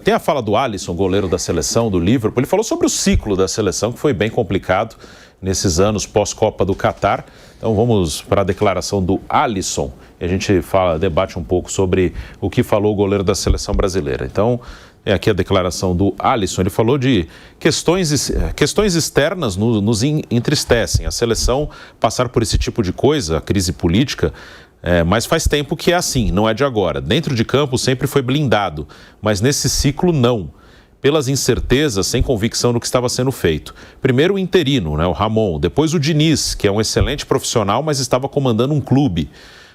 Tem a fala do Alisson, goleiro da seleção, do Liverpool. Ele falou sobre o ciclo da seleção, que foi bem complicado nesses anos pós-Copa do Catar. Então vamos para a declaração do Alisson. E a gente debate um pouco sobre o que falou o goleiro da seleção brasileira. Então, é aqui a declaração do Alisson. Ele falou de questões externas nos entristecem. A seleção passar por esse tipo de coisa, a crise política, mas faz tempo que é assim, não é de agora. Dentro de campo sempre foi blindado, mas nesse ciclo não. Pelas incertezas, sem convicção no que estava sendo feito. Primeiro o interino, o Ramon. Depois o Diniz, que é um excelente profissional, mas estava comandando um clube.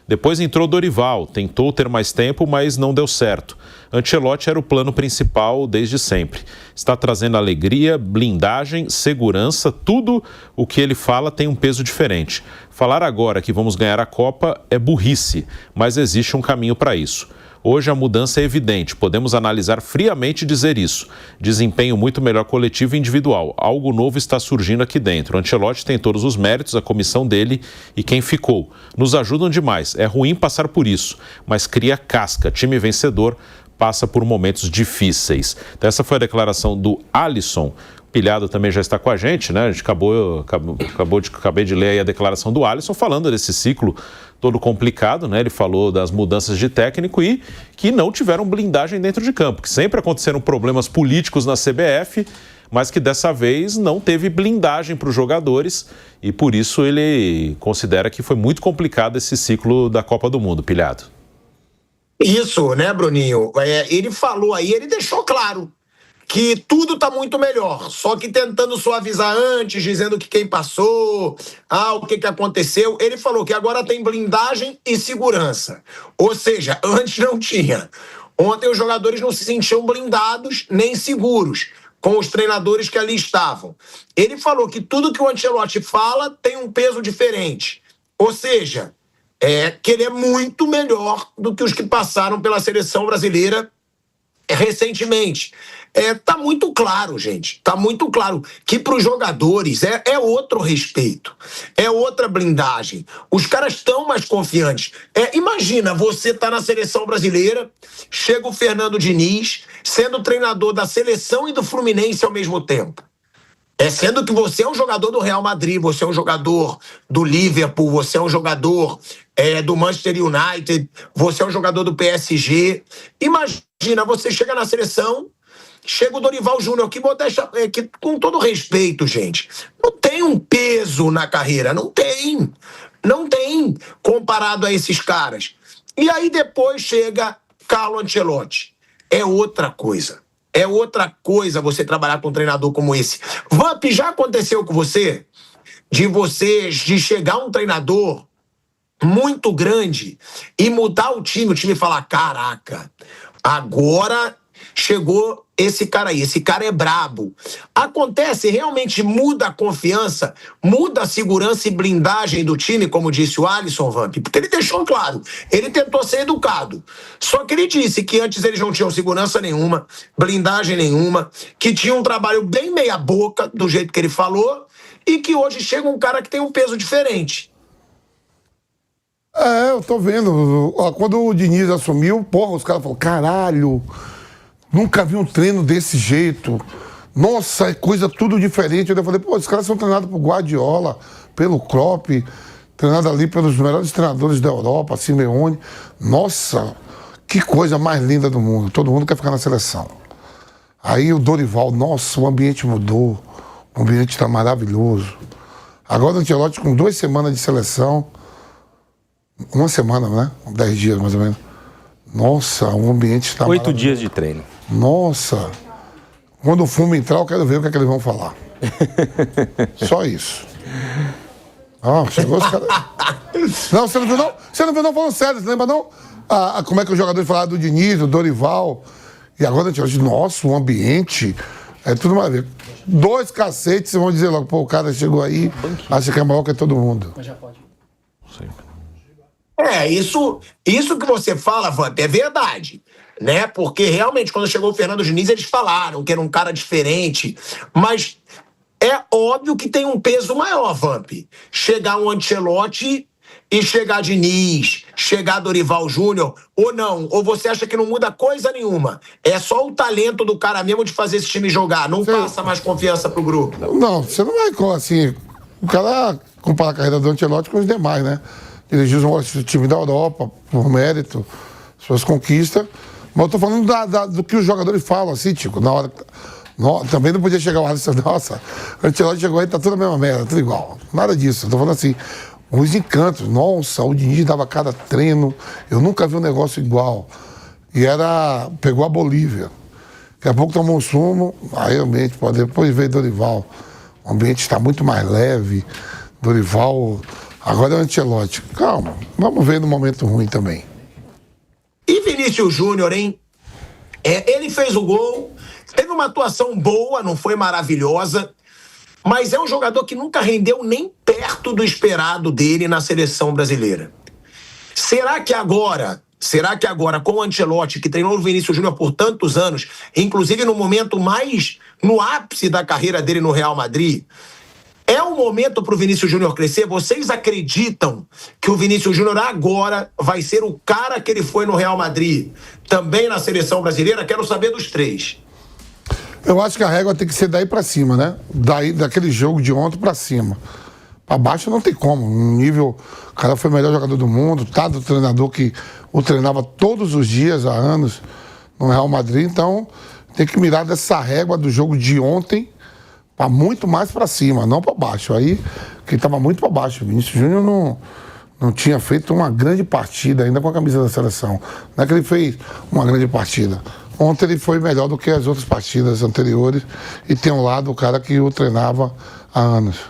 Depois entrou Dorival, tentou ter mais tempo, mas não deu certo. Ancelotti era o plano principal desde sempre. Está trazendo alegria, blindagem, segurança, tudo o que ele fala tem um peso diferente. Falar agora que vamos ganhar a Copa é burrice, mas existe um caminho para isso. Hoje a mudança é evidente, podemos analisar friamente e dizer isso. Desempenho muito melhor coletivo e individual. Algo novo está surgindo aqui dentro. O Ancelotti tem todos os méritos, a comissão dele e quem ficou. Nos ajudam demais. É ruim passar por isso, mas cria casca. Time vencedor passa por momentos difíceis. Então, essa foi a declaração do Alisson. Pilhado também já está com a gente, né? A gente acabei de ler aí a declaração do Alisson falando desse ciclo todo complicado, né? Ele falou das mudanças de técnico e que não tiveram blindagem dentro de campo, que sempre aconteceram problemas políticos na CBF, mas que dessa vez não teve blindagem para os jogadores e por isso ele considera que foi muito complicado esse ciclo da Copa do Mundo, Pilhado. Isso, né, Bruninho? Ele falou aí, ele deixou claro que tudo está muito melhor, só que tentando suavizar antes, dizendo que quem passou, o que aconteceu. Ele falou que agora tem blindagem e segurança, ou seja, antes não tinha. Ontem os jogadores não se sentiam blindados nem seguros com os treinadores que ali estavam. Ele falou que tudo que o Ancelotti fala tem um peso diferente, ou seja, que ele é muito melhor do que os que passaram pela seleção brasileira recentemente. Tá muito claro, gente, tá muito claro que para os jogadores é outro respeito, é outra blindagem. Os caras estão mais confiantes. Imagina, você tá na seleção brasileira, chega o Fernando Diniz, sendo treinador da seleção e do Fluminense ao mesmo tempo. Sendo que você é um jogador do Real Madrid, você é um jogador do Liverpool, você é um jogador do Manchester United, você é um jogador do PSG. Imagina, você chega na seleção, chega o Dorival Júnior, que com todo respeito, gente, não tem um peso na carreira, não tem comparado a esses caras. E aí depois chega Carlo Ancelotti, é outra coisa você trabalhar com um treinador como esse. Vamp, já aconteceu com você? De chegar um treinador muito grande e mudar o time falar, caraca, agora chegou esse cara aí, esse cara é brabo. Acontece, realmente muda a confiança, muda a segurança e blindagem do time, como disse o Alisson, Vamp, porque ele deixou claro, ele tentou ser educado. Só que ele disse que antes eles não tinham segurança nenhuma, blindagem nenhuma, que tinha um trabalho bem meia boca, do jeito que ele falou, e que hoje chega um cara que tem um peso diferente. Eu tô vendo. Quando o Diniz assumiu, os caras falaram, caralho, nunca vi um treino desse jeito. Nossa, é coisa tudo diferente. Eu falei, esses caras são treinados por Guardiola, pelo Klopp, treinados ali pelos melhores treinadores da Europa, Simeone. Nossa, que coisa mais linda do mundo. Todo mundo quer ficar na seleção. Aí o Dorival, nossa, o ambiente mudou. O ambiente está maravilhoso. Agora o Ancelotti com 2 semanas de seleção, 1 semana, né? 10 dias mais ou menos. Nossa, o ambiente está 8 dias de treino. Nossa, quando o fumo entrar, eu quero ver o que é que eles vão falar. Só isso. Chegou os caras. Não, você não viu não? Você não viu não falando sério, você lembra não? Como é que os jogadores falaram do Diniz, do Dorival. E agora a gente diz, nossa, o ambiente é tudo maravilha. 2 cacetes, vocês vão dizer logo, o cara chegou aí, acha que é maior que todo mundo. Mas já pode. Sim. Isso que você fala, Vamp, é verdade, né? Porque realmente, quando chegou o Fernando Diniz, eles falaram que era um cara diferente, mas é óbvio que tem um peso maior, Vamp. Chegar um Ancelotti e chegar Diniz, chegar Dorival Júnior, ou não? Ou você acha que não muda coisa nenhuma? É só o talento do cara mesmo de fazer esse time jogar, não passa mais confiança pro grupo? Não, você não vai, assim, o cara compara a carreira do Ancelotti com os demais, né? Dirigiu o time da Europa, por mérito, suas conquistas, mas eu tô falando do que os jogadores falam, assim, Tico, na hora... também não podia chegar o Alisson, nossa, o Ancelotti chegou aí, tá tudo a mesma merda, tudo igual. Nada disso, eu tô falando assim, os encantos, nossa, o Diniz dava cada treino, eu nunca vi um negócio igual. E pegou a Bolívia. Daqui a pouco tomou um sumo, aí o ambiente, depois veio Dorival. O ambiente está muito mais leve, Dorival, agora é o Ancelotti. Calma, vamos ver no momento ruim também. E Vinícius Júnior, hein? Ele fez o gol, teve uma atuação boa, não foi maravilhosa, mas é um jogador que nunca rendeu nem perto do esperado dele na seleção brasileira. Será que agora, com o Ancelotti, que treinou o Vinícius Júnior por tantos anos, inclusive no momento mais no ápice da carreira dele no Real Madrid, é o momento para o Vinícius Júnior crescer? Vocês acreditam que o Vinícius Júnior agora vai ser o cara que ele foi no Real Madrid, também na seleção brasileira? Quero saber dos três. Eu acho que a régua tem que ser daí pra cima, né? Daquele jogo de ontem pra cima. Pra baixo não tem como. Um nível... O cara foi o melhor jogador do mundo, tá? Do treinador que o treinava todos os dias, há anos, no Real Madrid. Então, tem que mirar dessa régua do jogo de ontem pra muito mais pra cima, não pra baixo. Aí, quem tava muito pra baixo. O Vinícius Júnior não tinha feito uma grande partida ainda com a camisa da seleção. Não é que ele fez uma grande partida. Ontem ele foi melhor do que as outras partidas anteriores e tem um lado o cara que o treinava há anos.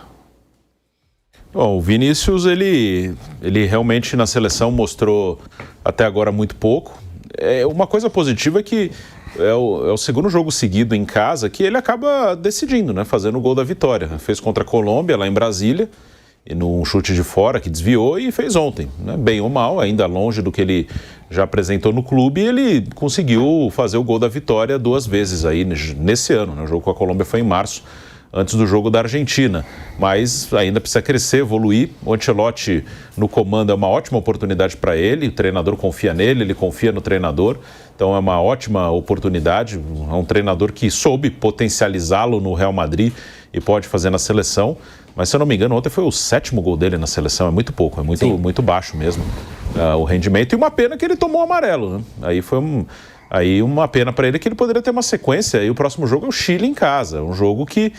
Bom, o Vinícius, ele realmente na seleção mostrou até agora muito pouco. Uma coisa positiva é que é o segundo jogo seguido em casa que ele acaba decidindo, né? Fazendo o gol da vitória. Fez contra a Colômbia, lá em Brasília, e num chute de fora que desviou, e fez ontem, né? Bem ou mal, ainda longe do que ele já apresentou no clube, ele conseguiu fazer o gol da vitória 2 vezes aí nesse ano, né? O jogo com a Colômbia foi em março, antes do jogo da Argentina, mas ainda precisa crescer, evoluir. O Ancelotti no comando é uma ótima oportunidade para ele, o treinador confia nele, ele confia no treinador, então é uma ótima oportunidade, é um treinador que soube potencializá-lo no Real Madrid e pode fazer na seleção. Mas, se eu não me engano, ontem foi o 7º gol dele na seleção. É muito pouco, é muito baixo mesmo o rendimento. E uma pena que ele tomou amarelo, né? Aí foi uma pena para ele que ele poderia ter uma sequência. E o próximo jogo é o Chile em casa. Um jogo que,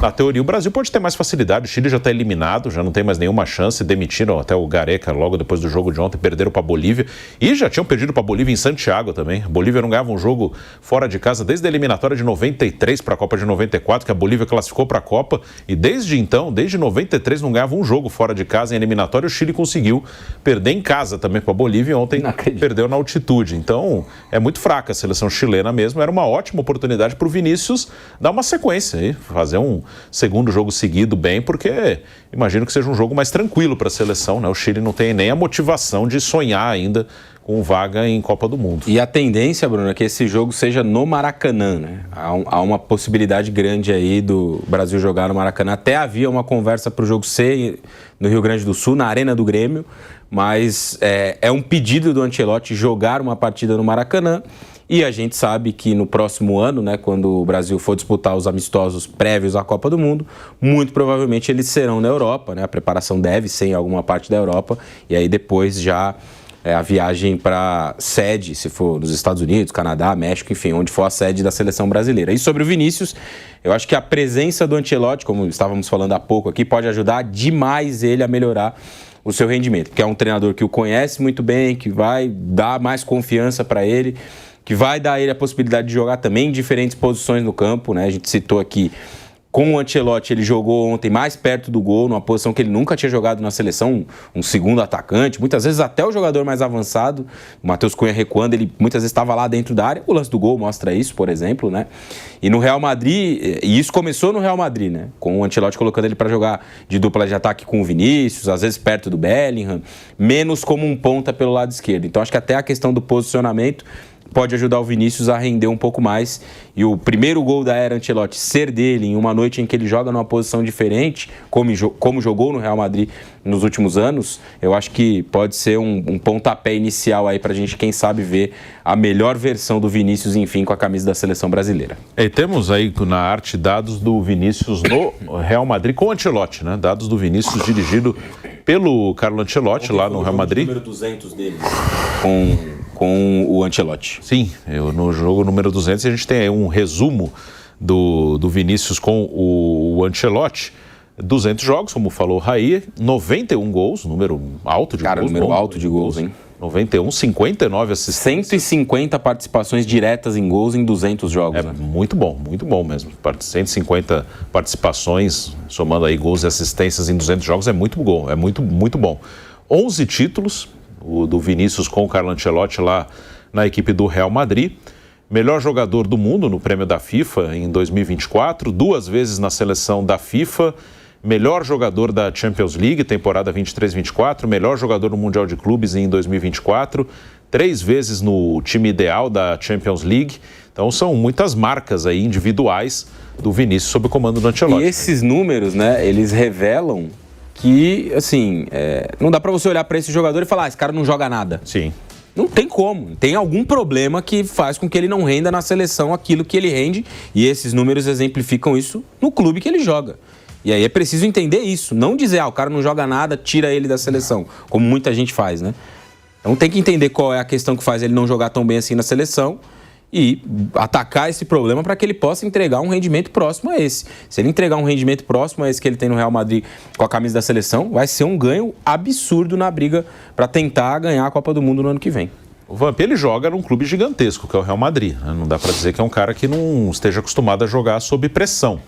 na teoria, o Brasil pode ter mais facilidade. O Chile já está eliminado, já não tem mais nenhuma chance. Demitiram até o Gareca logo depois do jogo de ontem, perderam para a Bolívia. E já tinham perdido para a Bolívia em Santiago também. A Bolívia não ganhava um jogo fora de casa desde a eliminatória de 93 para a Copa de 94, que a Bolívia classificou para a Copa. E desde então, desde 93, não ganhava um jogo fora de casa em eliminatória. O Chile conseguiu perder em casa também para a Bolívia e ontem perdeu na altitude. Então, é muito fraca a seleção chilena mesmo. Era uma ótima oportunidade para o Vinícius dar uma sequência e fazer um segundo jogo seguido bem, porque imagino que seja um jogo mais tranquilo para a seleção, né? O Chile não tem nem a motivação de sonhar ainda com vaga em Copa do Mundo. E a tendência, Bruno, é que esse jogo seja no Maracanã, né? Há uma possibilidade grande aí do Brasil jogar no Maracanã. Até havia uma conversa para o jogo ser no Rio Grande do Sul, na Arena do Grêmio, mas é um pedido do Ancelotti jogar uma partida no Maracanã. E a gente sabe que no próximo ano, né, quando o Brasil for disputar os amistosos prévios à Copa do Mundo, muito provavelmente eles serão na Europa, né? A preparação deve ser em alguma parte da Europa, e aí depois já a viagem para sede, se for nos Estados Unidos, Canadá, México, enfim, onde for a sede da seleção brasileira. E sobre o Vinícius, eu acho que a presença do Ancelotti, como estávamos falando há pouco aqui, pode ajudar demais ele a melhorar o seu rendimento, porque é um treinador que o conhece muito bem, que vai dar mais confiança para ele, que vai dar a ele a possibilidade de jogar também em diferentes posições no campo, né? A gente citou aqui, com o Ancelotti, ele jogou ontem mais perto do gol, numa posição que ele nunca tinha jogado na seleção, um segundo atacante, muitas vezes até o jogador mais avançado, o Matheus Cunha recuando, ele muitas vezes estava lá dentro da área, o lance do gol mostra isso, por exemplo, né? E no Real Madrid, e isso começou no Real Madrid, né? Com o Ancelotti colocando ele para jogar de dupla de ataque com o Vinícius, às vezes perto do Bellingham, menos como um ponta pelo lado esquerdo. Então acho que até a questão do posicionamento pode ajudar o Vinícius a render um pouco mais. E o primeiro gol da era Ancelotti ser dele em uma noite em que ele joga numa posição diferente, como jogou no Real Madrid nos últimos anos, eu acho que pode ser um pontapé inicial aí pra gente, quem sabe, ver a melhor versão do Vinícius, enfim, com a camisa da seleção brasileira. E temos aí na arte dados do Vinícius no Real Madrid com o Ancelotti, né? Dados do Vinícius dirigido pelo Carlo Ancelotti lá no Real Madrid. O número 200 dele com o Ancelotti. Sim, no jogo número 200 a gente tem aí um resumo do Vinícius com o Ancelotti. 200 jogos, como falou o Raí, 91 gols, número alto de gols. Cara, número alto de gols, hein? 91, 59 assistências. 150 participações diretas em gols em 200 jogos. Né? Muito bom mesmo. 150 participações, somando aí gols e assistências em 200 jogos, é muito bom, é muito bom. 11 títulos, o do Vinícius com o Carlo Ancelotti lá na equipe do Real Madrid. Melhor jogador do mundo no prêmio da FIFA em 2024, 2 vezes na seleção da FIFA. Melhor jogador da Champions League, temporada 23-24, melhor jogador no Mundial de Clubes em 2024, 3 vezes no time ideal da Champions League. Então são muitas marcas aí individuais do Vinícius sob o comando do Ancelotti. E esses números, né, eles revelam que, assim, não dá pra você olhar pra esse jogador e falar, esse cara não joga nada. Sim. Não tem como. Tem algum problema que faz com que ele não renda na seleção aquilo que ele rende, e esses números exemplificam isso no clube que ele joga. E aí é preciso entender isso, não dizer, o cara não joga nada, tira ele da seleção, como muita gente faz, né? Então tem que entender qual é a questão que faz ele não jogar tão bem assim na seleção e atacar esse problema para que ele possa entregar um rendimento próximo a esse. Se ele entregar um rendimento próximo a esse que ele tem no Real Madrid com a camisa da seleção, vai ser um ganho absurdo na briga para tentar ganhar a Copa do Mundo no ano que vem. O Vamp, ele joga num clube gigantesco, que é o Real Madrid. Não dá para dizer que é um cara que não esteja acostumado a jogar sob pressão.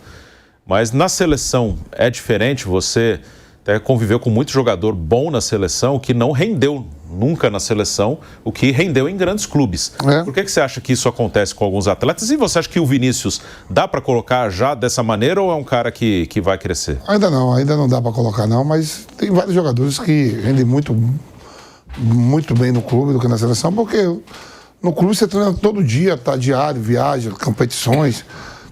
Mas na seleção é diferente, você até conviveu com muito jogador bom na seleção que não rendeu nunca na seleção o que rendeu em grandes clubes. Por que você acha que isso acontece com alguns atletas? E você acha que o Vinícius dá para colocar já dessa maneira ou é um cara que vai crescer? Ainda não dá para colocar não, mas tem vários jogadores que rendem muito bem no clube do que na seleção, porque no clube você treina todo dia, tá diário, viaja, competições,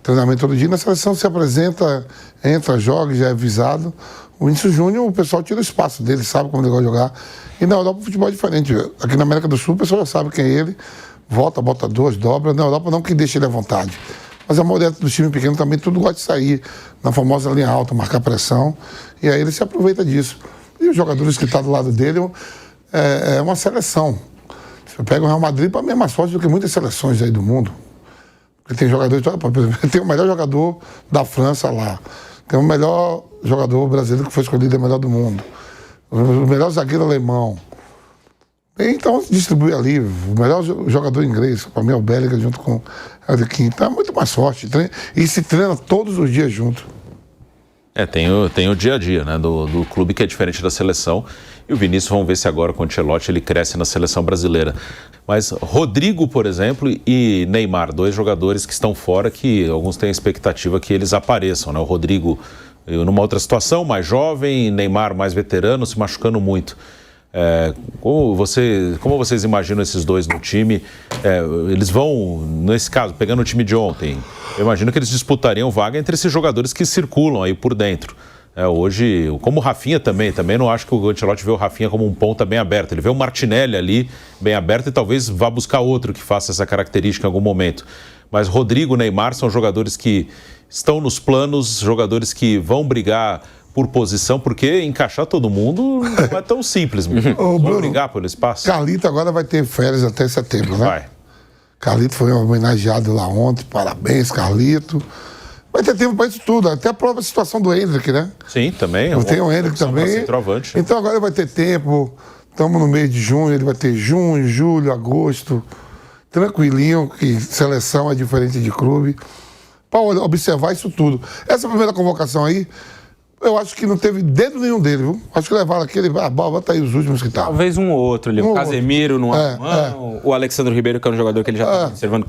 treinamento todo dia. Na seleção se apresenta, entra, joga, já é avisado. O Vinícius Júnior, o pessoal tira o espaço dele, sabe como ele gosta de jogar. E na Europa o futebol é diferente. Aqui na América do Sul o pessoal já sabe quem é ele, volta, bota 2, dobra. Na Europa não que deixa ele à vontade. Mas a maioria dos times pequenos também tudo gosta de sair na famosa linha alta, marcar pressão. E aí ele se aproveita disso. E os jogadores que estão do lado dele é uma seleção. Você pega o Real Madrid, para mim é mais forte do que muitas seleções aí do mundo. Porque tem jogadores, por exemplo, tem o melhor jogador da França lá. Tem o melhor jogador brasileiro que foi escolhido, é o melhor do mundo. O melhor zagueiro alemão. Então, distribui ali. O melhor jogador inglês, para mim, é o Bellingham, junto com o Harry Kane. Então, é muito mais forte. E se treina todos os dias junto. Tem o dia a dia, né, do clube, que é diferente da seleção. E o Vinícius, vamos ver se agora com o Ancelotti ele cresce na seleção brasileira. Mas Rodrigo, por exemplo, e Neymar, 2 jogadores que estão fora, que alguns têm a expectativa que eles apareçam, né? O Rodrigo numa outra situação, mais jovem, Neymar mais veterano, se machucando muito. Como vocês imaginam esses dois no time? Eles vão, nesse caso, pegando o time de ontem, eu imagino que eles disputariam vaga entre esses jogadores que circulam aí por dentro. Hoje, como o Rafinha também não acho que o Ancelotti vê o Rafinha como um ponta bem aberto. Ele vê o Martinelli ali bem aberto e talvez vá buscar outro que faça essa característica em algum momento. Mas Rodrigo, Neymar são jogadores que estão nos planos, jogadores que vão brigar por posição, porque encaixar todo mundo não é tão simples. Vão brigar pelo espaço. Carlito agora vai ter férias até setembro, né? Vai. Carlito foi homenageado lá ontem, parabéns, Carlito. Vai ter tempo para isso tudo, até a própria situação do Hendrick, né? Sim, também. Tem o Hendrick também. Então agora ele vai ter tempo, estamos no mês de junho, ele vai ter junho, julho, agosto, tranquilinho, que seleção é diferente de clube, para observar isso tudo. Essa primeira convocação aí, eu acho que não teve dedo nenhum dele, viu? Acho que levaram aquele, bota aí os últimos que estavam. Talvez um ou outro ali, o Casemiro no mão, o Alexandre Ribeiro, que é um jogador que ele já está observando,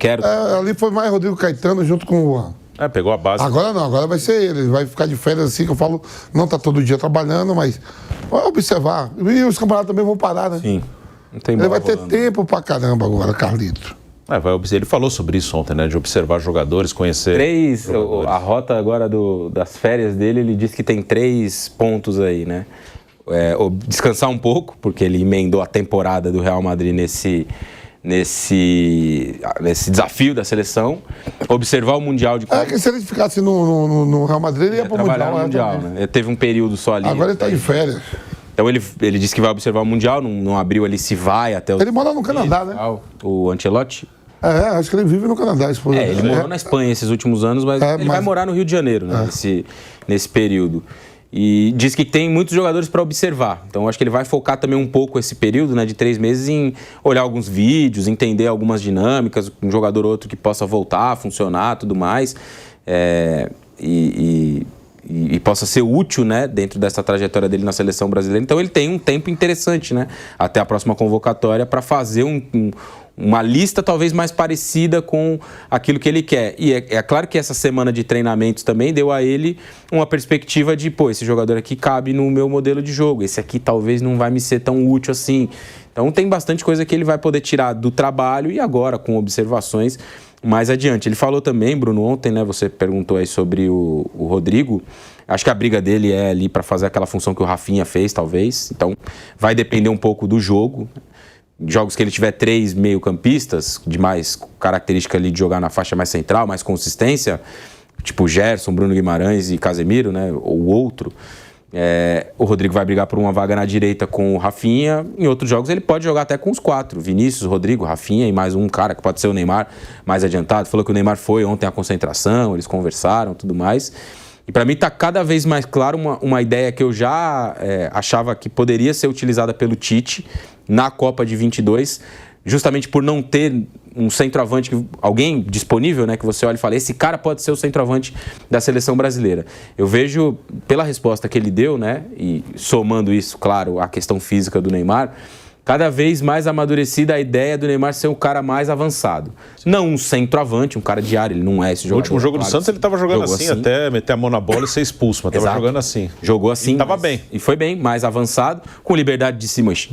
ali foi mais Rodrigo Caetano junto com o Juan. Pegou a base. Agora não, agora vai ser ele vai ficar de férias assim, que eu falo, não tá todo dia trabalhando, mas vai observar. E os camaradas também vão parar, né? Sim. Não tem ele vai ter tempo pra caramba agora, Carlito. Ele falou sobre isso ontem, né? De observar jogadores, conhecer jogadores. A rota agora das férias dele, ele disse que tem 3 pontos aí, né? Descansar um pouco, porque ele emendou a temporada do Real Madrid nesse desafio da seleção, observar o Mundial de que se ele ficasse no Real Madrid, ele ia para o Mundial, né? Ele teve um período só ali. Agora ele está em férias. Então ele disse que vai observar o Mundial, não abriu ali se vai até o... Ele mora no Canadá, né? O Ancelotti? Acho que ele vive no Canadá. Ele morou na Espanha esses últimos anos, mas ele vai morar no Rio de Janeiro, né? Nesse período. E diz que tem muitos jogadores para observar. Então, acho que ele vai focar também um pouco esse período, né, de 3 meses em olhar alguns vídeos, entender algumas dinâmicas, um jogador ou outro que possa voltar, funcionar, tudo mais. E possa ser útil, né, dentro dessa trajetória dele na seleção brasileira. Então, ele tem um tempo interessante, né, até a próxima convocatória para fazer uma lista talvez mais parecida com aquilo que ele quer. E é claro que essa semana de treinamentos também deu a ele uma perspectiva de, esse jogador aqui cabe no meu modelo de jogo, esse aqui talvez não vai me ser tão útil assim. Então tem bastante coisa que ele vai poder tirar do trabalho e agora com observações mais adiante. Ele falou também, Bruno, ontem, né, você perguntou aí sobre o Rodrigo. Acho que a briga dele é ali para fazer aquela função que o Rafinha fez, talvez. Então vai depender um pouco do jogo. Jogos que ele tiver 3 meio-campistas, de mais característica ali de jogar na faixa mais central, mais consistência, tipo Gerson, Bruno Guimarães e Casemiro, né, ou outro, o Rodrigo vai brigar por uma vaga na direita com o Rafinha. Em outros jogos ele pode jogar até com os 4, Vinícius, Rodrigo, Rafinha e mais um cara que pode ser o Neymar mais adiantado. Falou que o Neymar foi ontem à concentração, eles conversaram, tudo mais. E para mim está cada vez mais claro uma ideia que eu já achava que poderia ser utilizada pelo Tite na Copa de 22, justamente por não ter um centroavante, alguém disponível, né, que você olha e fala, esse cara pode ser o centroavante da seleção brasileira. Eu vejo, pela resposta que ele deu, né, e somando isso, claro, a questão física do Neymar, cada vez mais amadurecida a ideia do Neymar ser um cara mais avançado. Não um centroavante, um cara de área, ele não é esse jogador. No último jogo do Santos ele estava jogando assim, até meter a mão na bola e ser expulso, mas estava jogando assim. Jogou assim. Estava bem. E foi bem, mais avançado, com liberdade de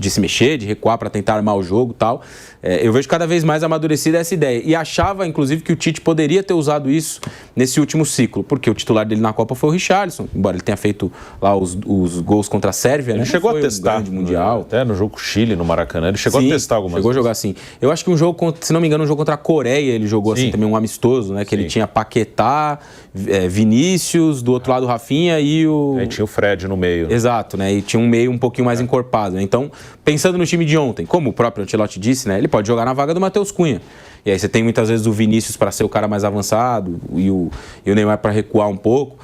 se mexer, de recuar para tentar armar o jogo e tal. Eu vejo cada vez mais amadurecida essa ideia. E achava, inclusive, que o Tite poderia ter usado isso nesse último ciclo, porque o titular dele na Copa foi o Richarlison, embora ele tenha feito lá os gols contra a Sérvia. Ele chegou a testar mundial. Até no jogo com o Chile, no Maracanã, ele chegou a testar algumas vezes. Chegou a jogar assim. Eu acho que um jogo, se não me engano, um jogo contra a Coreia, ele jogou assim também, um amistoso, né? Que ele tinha Paquetá, Vinícius, do outro lado o Rafinha e o... Aí tinha o Fred no meio. Exato, né? E tinha um meio um pouquinho mais encorpado, né? Então, pensando no time de ontem, como o próprio Ancelotti disse, né? Ele pode jogar na vaga do Matheus Cunha. E aí você tem muitas vezes o Vinícius para ser o cara mais avançado e o Neymar para recuar um pouco.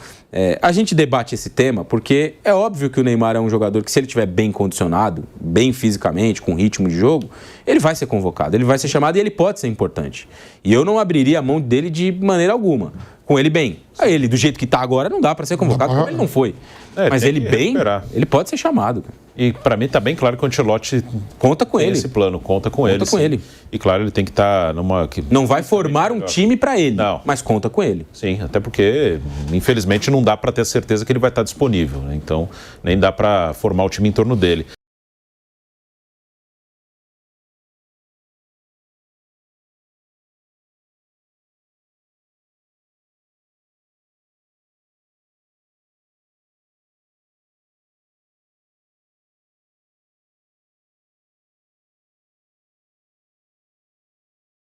A gente debate esse tema porque é óbvio que o Neymar é um jogador que, se ele estiver bem condicionado, bem fisicamente, com ritmo de jogo, ele vai ser convocado, ele vai ser chamado e ele pode ser importante. E eu não abriria a mão dele de maneira alguma. Com ele bem. A ele, do jeito que está agora, não dá para ser convocado, como ele não foi. Mas ele bem, ele pode ser chamado. E para mim está bem claro que o Ancelotti conta com ele. Esse plano, conta com ele. E claro, ele tem que estar numa... Não vai formar um time para ele, mas conta com ele. Sim, até porque, infelizmente, não dá para ter certeza que ele vai estar disponível, né? Então, nem dá para formar o time em torno dele.